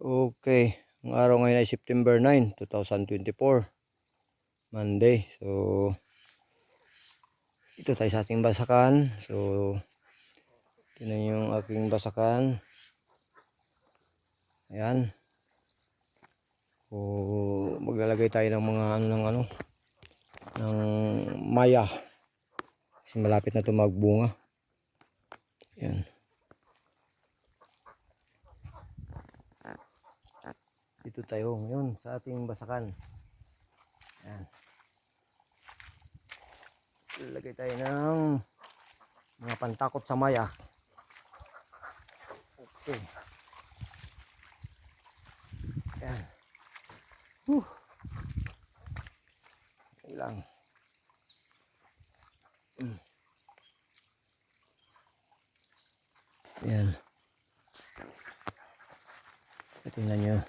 Okay, ang araw ngayon ay September 9, 2024, Monday. So, ito tayo sa ating basakan. So, tingnan yung aking basakan. Ayan. So, maglalagay tayo ng mga ng maya. Kasi malapit na ito magbunga. Ayan. Dito tayo ngayon sa ating basakan. Ayan. Lalagay tayo ng mga pantakot sa maya. Okay. Ayan. Lang. Ayan. Tingnan nyo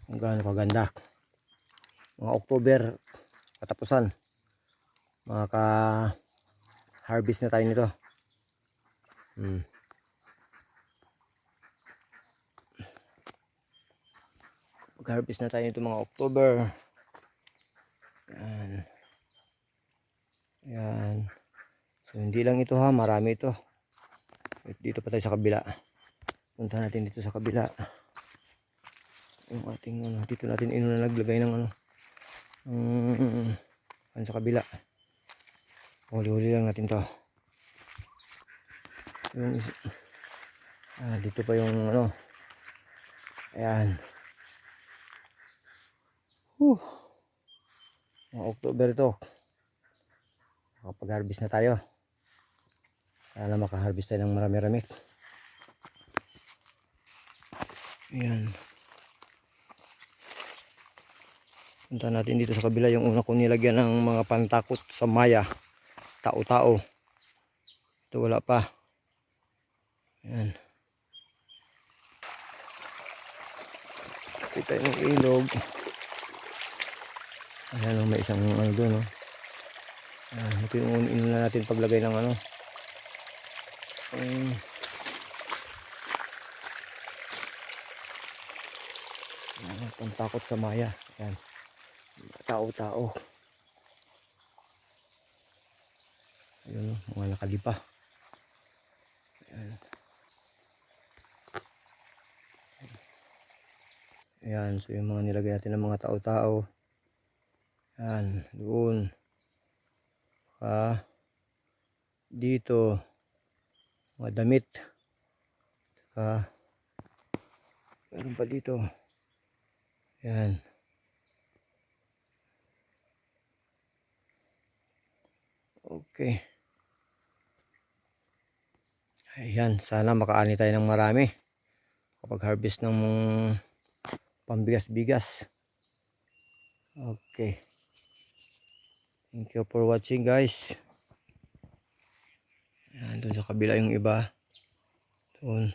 kung gaano kaganda. Mga October katapusan, makaka-harvest na tayo nito. Mag-harvest na tayo nito mga October. Ayan. Ayan. So hindi lang ito ha, marami ito. Dito pa tayo sa kabila. Punta natin dito sa kabila. Yung ating dito natin naglagay ng sa kabila. Huli-huli lang natin to. Yung dito pa yung ayan. Mga October ito. Makapag-harvest na tayo. Sana makaharvest tayo ng marami-rami. Ayan. Punta natin dito sa kabila yung una kong nilagyan ng mga pantakot sa maya. Tao-tao. Ito wala pa. Ayan. Kita yung ilog. Ayan, may isang doon. Ito yung una natin paglagay ng pantakot sa maya. Ayan. Tao-tao. Ayan, mga nakalipa. Ayan. Ayan, so yung mga nilagay natin ng mga tao-tao. Ayan, doon. Dito. Mga damit. Saka, meron pa dito. Ayan. Okay. Ayan, sana makaani tayo ng marami kapag harvest ng pambigas-bigas. Okay. Thank you for watching, guys. Ayan, doon sa kabila yung iba. Doon.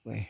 Okay.